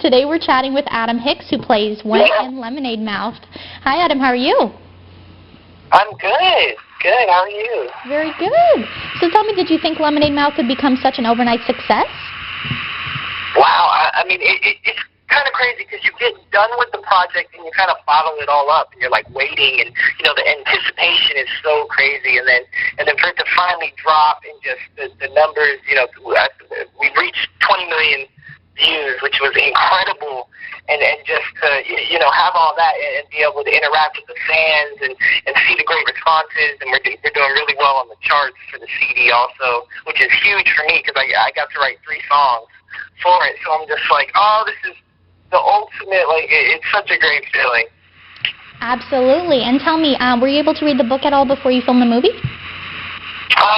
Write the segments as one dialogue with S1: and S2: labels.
S1: Today we're chatting with Adam Hicks, who plays Went in Lemonade Mouth. Hi, Adam. How are you?
S2: I'm good. Good. How are you?
S1: Very good. So tell me, did you think Lemonade Mouth would become such an overnight success?
S2: Wow. I mean, it's kind of crazy because you get done with the project and you kind of bottle it all up and you're like waiting, and you know the anticipation is so crazy, and then for it to finally drop and just the numbers, you know, we reached 20 million views, which was incredible, and just to have all that and be able to interact with the fans and see the great responses, and we're doing really well on the charts for the CD also, which is huge for me because I got to write 3 songs for it, so I'm just like, oh, this is the ultimate, like, it's such a great feeling.
S1: Absolutely. And tell me, were you able to read the book at all before you filmed the movie?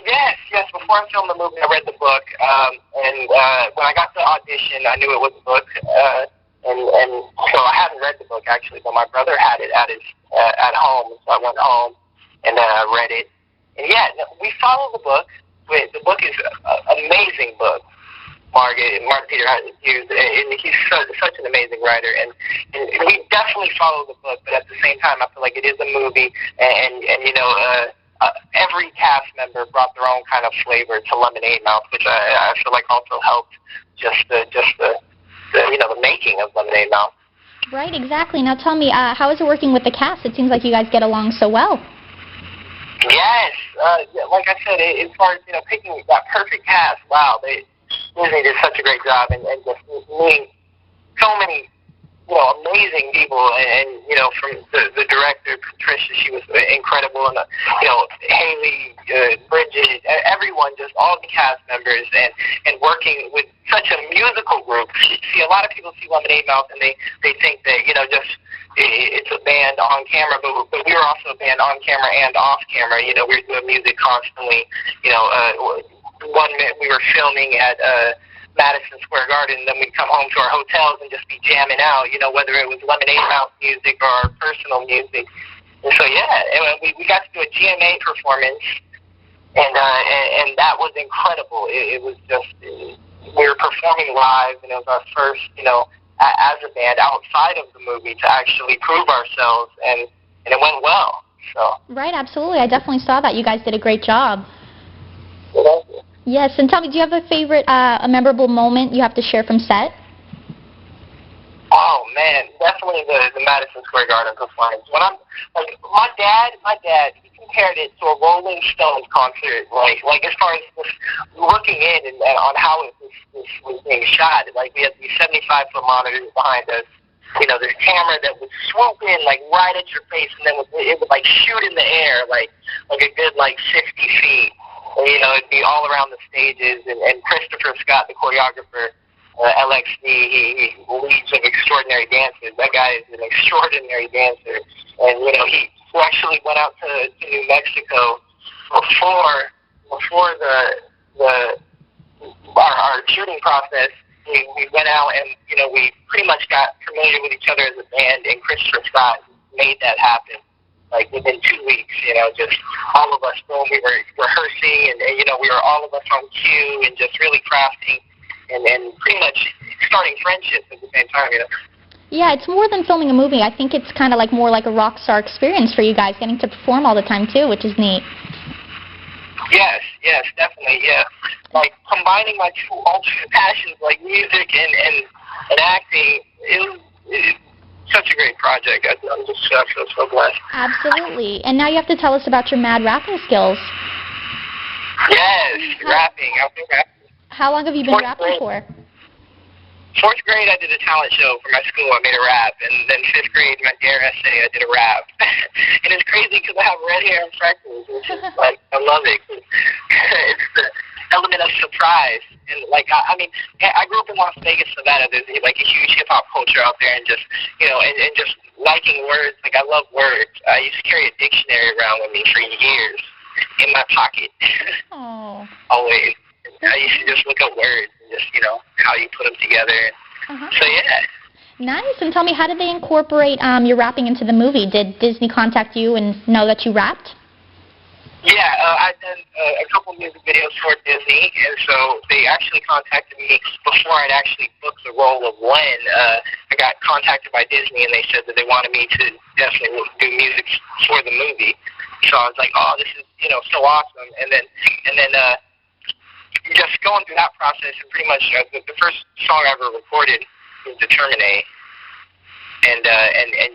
S2: Yes. Before I filmed the movie, I read the book, and when I got the audition, I knew it was a book, and so I hadn't read the book actually, but my brother had it at home, so I went home and I read it, and yeah, we follow the book. The book is an amazing book. Mark Peter Hughes, and he's such an amazing writer, and we definitely follow the book, but at the same time, I feel like it is a movie, and every cast member brought their own kind of flavor to Lemonade Mouth, which I feel like also helped just the making of Lemonade Mouth.
S1: Right, exactly. Now tell me, how is it working with the cast? It seems like you guys get along so well.
S2: Yes, like I said, as far as picking that perfect cast, wow, Disney did such a great job, and just meeting so many amazing people, and from the director Patricia, she was incredible, and Haley, Bridget, everyone, just all the cast members, and working with such a musical group. See, a lot of people see Lemonade Mouth and they think that just it's a band on camera, but we were also a band on camera and off camera. We were doing music constantly. One minute we were filming at Madison Square Garden, then we'd come home to our hotels and just be jamming out, whether it was Lemonade Mouth music or our personal music. And so, yeah, we got to do a GMA performance, and that was incredible. It was just, we were performing live, and it was our first, as a band outside of the movie to actually prove ourselves, and it went well. So.
S1: Right, absolutely. I definitely saw that. You guys did a great job.
S2: Thank you.
S1: Yes, and tell me, do you have a favorite, a memorable moment you have to share from set?
S2: Oh man, definitely the Madison Square Garden performance. When I'm like my dad, he compared it to a Rolling Stones concert. Like as far as just looking in and on how this was being shot. Like we had these 75-foot monitors behind us. This camera that would swoop in like right at your face, and then it would like shoot in the air like a good 50 feet. And, it'd be all around the stages, and Christopher Scott, the choreographer, LXD, he leads of extraordinary dancers. That guy is an extraordinary dancer, and he actually went out to New Mexico before our shooting process. We went out and we pretty much got familiar with each other as a band, and Christopher Scott made that happen. Like within 2 weeks, just all of us, we were rehearsing, and we were all of us on cue and just really crafting and pretty much starting friendships at the same time,
S1: Yeah, it's more than filming a movie. I think it's kind of like more like a rock star experience for you guys, getting to perform all the time too, which is neat.
S2: Yes, definitely, yeah. Like combining my 2 ultimate passions, like music and acting, it was such a great project. I'm just so blessed.
S1: Absolutely. And now you have to tell us about your mad rapping skills.
S2: Yes, rapping. I've been rapping.
S1: How long have you been rapping for?
S2: 4th grade, I did a talent show for my school. I made a rap. And then 5th grade, my Dare essay, I did a rap. And it's crazy because I have red hair and freckles, which is like, I love it. It's the element of surprise. And I mean, I grew up in Las Vegas, Nevada. There's like a huge hip hop culture out there, and just and just liking words. Like I love words. I used to carry a dictionary around with me for years in my pocket.
S1: Oh.
S2: Always. I used to just look at words and just how you put them together. So yeah.
S1: Nice. And tell me, how did they incorporate your rapping into the movie? Did Disney contact you and know that you rapped?
S2: Yeah, I've done a couple music videos for Disney, and so they actually contacted me before I'd actually booked the role of Len. I got contacted by Disney, and they said that they wanted me to definitely do music for the movie. So I was like, oh, this is, so awesome. And then just going through that process, and pretty much the first song I ever recorded was Determinate. And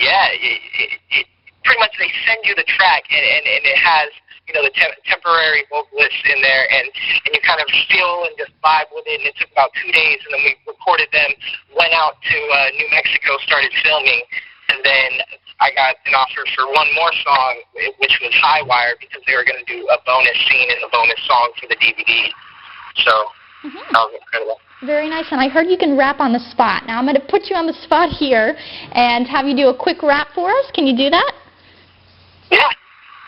S2: yeah, it pretty much they send you the track, and it has, the temporary vocalists in there, and you kind of feel and just vibe with it, and it took about 2 days, and then we recorded them, went out to New Mexico, started filming, and then I got an offer for one more song, which was High Wire, because they were going to do a bonus scene and a bonus song for the DVD. So that was incredible.
S1: Very nice, and I heard you can rap on the spot. Now I'm going to put you on the spot here and have you do a quick rap for us. Can you do that?
S2: Yeah.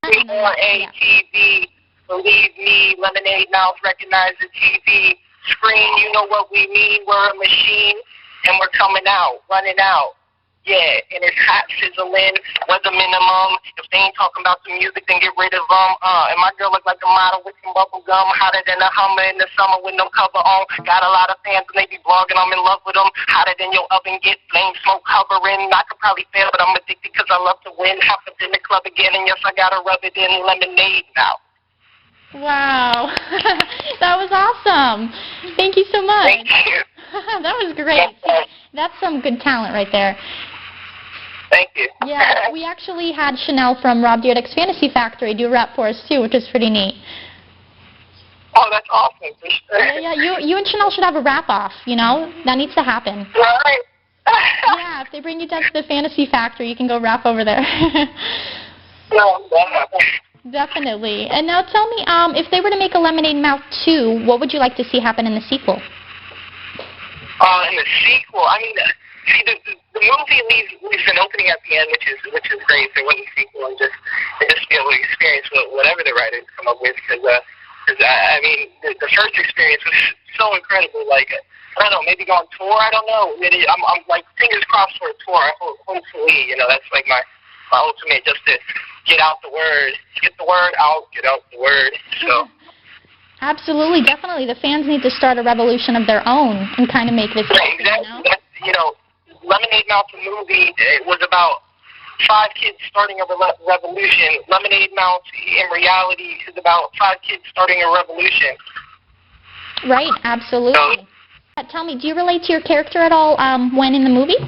S2: C-R-A-T-V, believe me, Lemonade Mouth, recognize the TV. Screen, you know what we mean, we're a machine, and we're coming out, running out. Yeah, and it's hot sizzling, weather minimum. If they ain't talking about the music, then get rid of them. And my girl look like a model with some bubble gum, hotter than a Hummer in the summer with no cover on. Got a lot of fans and they be blogging, I'm in love with them. Hotter than your oven, get flame smoke hovering. I could probably fail, but I'm addicted because I love to win. Happens in the club again, and yes, I gotta rub it in lemonade now.
S1: Wow, that was awesome. Thank you so much.
S2: Thank you.
S1: That was great. That's some good talent right there.
S2: Thank you.
S1: Yeah, we actually had Chanel from Rob Dyrdek's Fantasy Factory do a rap for us too, which is pretty neat.
S2: Oh, that's awesome. For sure.
S1: Yeah, you and Chanel should have a rap-off, That needs to happen.
S2: Right.
S1: Yeah, if they bring you down to the Fantasy Factory, you can go rap over there.
S2: No,
S1: definitely. And now tell me, if they were to make a Lemonade Mouth 2, what would you like to see happen in the sequel?
S2: In the sequel, I mean, see, the movie leaves an opening at the end, which is great. There wasn't a sequel, and just be able to experience whatever the writers come up with, because I mean, the first experience was so incredible. Like, I don't know, maybe go on tour. I don't know. I'm like fingers crossed for a tour. Hopefully, that's like my ultimate, just to get out the word, get the word out, get out the word. So.
S1: Absolutely, definitely. The fans need to start a revolution of their own and kind of make this happen,
S2: exactly. Lemonade Mouth, the movie, it was about 5 kids starting a revolution. Lemonade Mouth, in reality, is about 5 kids starting a revolution.
S1: Right, absolutely. Tell me, do you relate to your character at all when in the movie?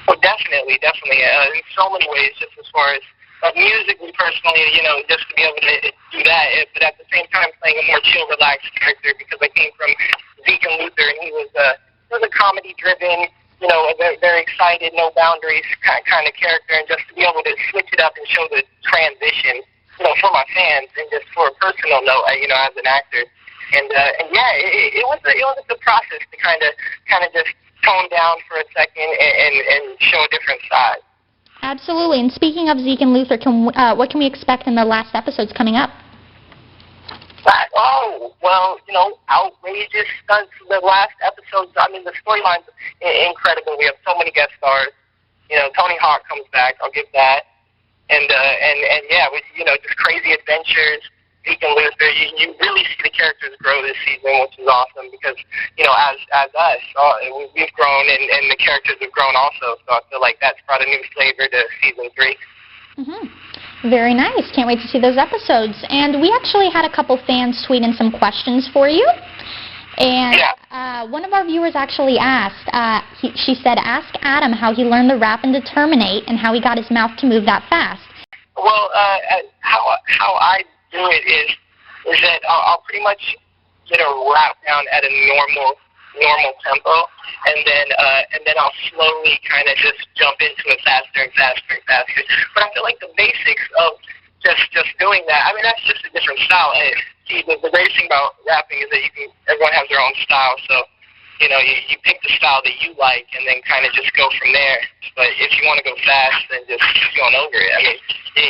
S2: Well, definitely. In so many ways, just as far as musically, personally, just to be able to do that, but at the same time playing a more chill, relaxed character, because I came from Zeke Luther, and he was a comedy-driven, very excited, no boundaries kind of character, and just to be able to switch it up and show the transition, for my fans, and just for a personal note, as an actor, and yeah, it was a good process to kind of just tone down for a second and show a different side.
S1: Absolutely. And speaking of Zeke and Luther, what can we expect in the last episodes coming up?
S2: Oh, well, outrageous stunts. The last episodes, I mean, the storyline's incredible. We have so many guest stars. Tony Hawk comes back. I'll give that. And yeah, just crazy adventures. Zeke and Luther, you really see the characters grow this season, which is awesome because, as us, we've grown and the characters have grown also. So I feel like that's brought a new flavor to season 3.
S1: Mm-hmm. Very nice. Can't wait to see those episodes. And we actually had a couple fans tweet in some questions for you. And one of our viewers actually asked, she said, ask Adam how he learned the rap and Determinate and how he got his mouth to move that fast.
S2: Well, how I do it is that I'll pretty much get a rap down at a normal tempo, and then I'll slowly kind of just jump into it faster and faster and faster. But I feel like the basics of just doing that, I mean, that's just a different style. And see, the greatest thing about rapping is that everyone has their own style. So you pick the style that you like, and then kind of just go from there. But if you want to go fast, then just keep going over it. I mean,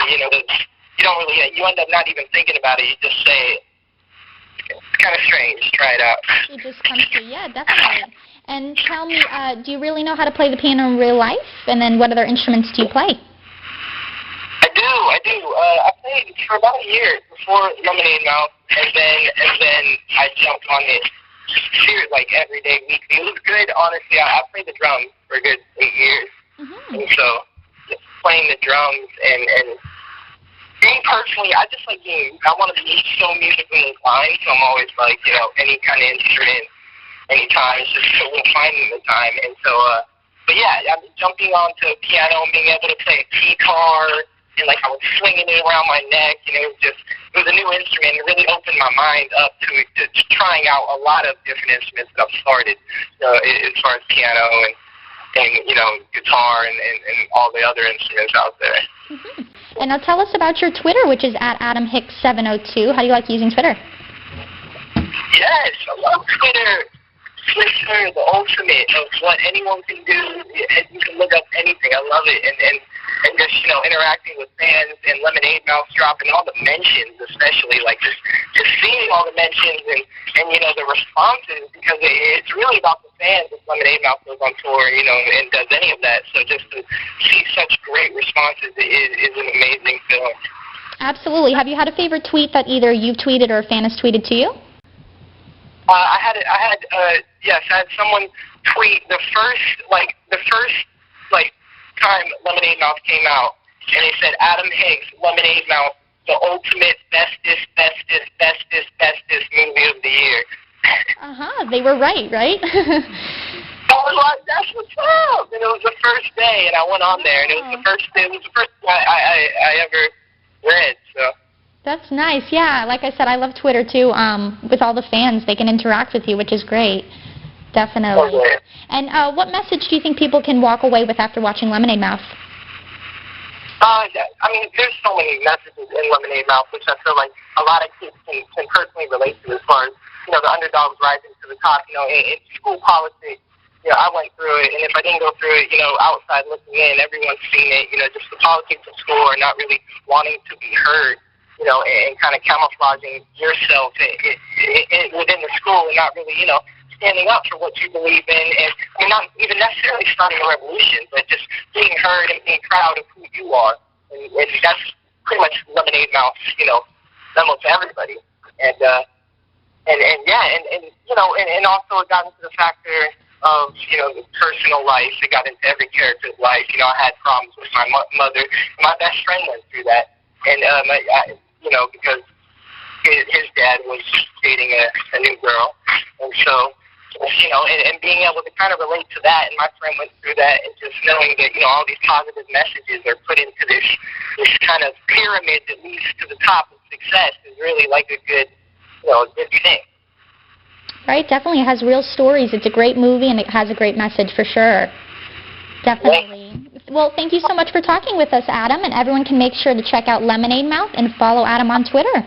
S2: you don't really, you end up not even thinking about it. You just say it. It's kind of strange. Try it out.
S1: It just comes to you. Yeah, definitely. And tell me, do you really know how to play the piano in real life? And then what other instruments do you play?
S2: I I do. I played for about a year before Lemonade Mouth, and then I jumped on it like every day, weekly. It was good, honestly. I played the drums for a good 8 years, and so just playing the drums and me personally, I just like being. I want to be so musically inclined, so I'm always like, any kind of instrument, anytime. It's just finding the time, and so. But yeah, I'm jumping onto a piano and being able to play a guitar, and like I was swinging it around my neck, and it was a new instrument. It really opened my mind up to trying out a lot of different instruments that I've started, as far as piano and guitar and all the other instruments out there.
S1: And now tell us about your Twitter, which is at AdamHicks702. How do you like using Twitter?
S2: Yes, I love Twitter. Twitter, the ultimate of what anyone can do. You can look up anything. I love it. And just, interacting with fans and Lemonade Mouth dropping all the mentions, especially, like just seeing all the mentions and the responses, because it's really about the fans if Lemonade Mouth goes on tour, and does any of that. So just to see such great responses is an amazing feeling. Absolutely.
S1: Have you had a favorite tweet that either you've tweeted or a fan has tweeted to you?
S2: I had someone tweet the first time Lemonade Mouth came out, and they said, Adam Hicks, Lemonade Mouth, the ultimate bestest movie of the year.
S1: They were right?
S2: I was like, that's what's up. And it was the first day, and I went on there, and it was the first I ever read, so.
S1: That's nice. Yeah, like I said, I love Twitter too. With all the fans, they can interact with you, which is great. Definitely.
S2: Okay.
S1: And what message do you think people can walk away with after watching Lemonade Mouth?
S2: There's so many messages in Lemonade Mouth, which I feel like a lot of kids can personally relate to, as far as the underdogs rising to the top. In school politics, I went through it, and if I didn't go through it, outside looking in, everyone's seen it. Just the politics of school are not really wanting to be heard. And kind of camouflaging yourself within the school and not really, standing up for what you believe in. And not even necessarily starting a revolution, but just being heard and being proud of who you are. And that's pretty much Lemonade Mouth's, memo to everybody. And also it got into the factor of, the personal life. It got into every character's life. I had problems with my mother. My best friend went through that. And, because his dad was dating a new girl. And so, and being able to kind of relate to that, and my friend went through that, and just knowing that, all these positive messages are put into this kind of pyramid that leads to the top of success is really like a good thing.
S1: Right, definitely. It has real stories. It's a great movie, and it has a great message for sure. Definitely. Well, thank you so much for talking with us, Adam, and everyone can make sure to check out Lemonade Mouth and follow Adam on Twitter.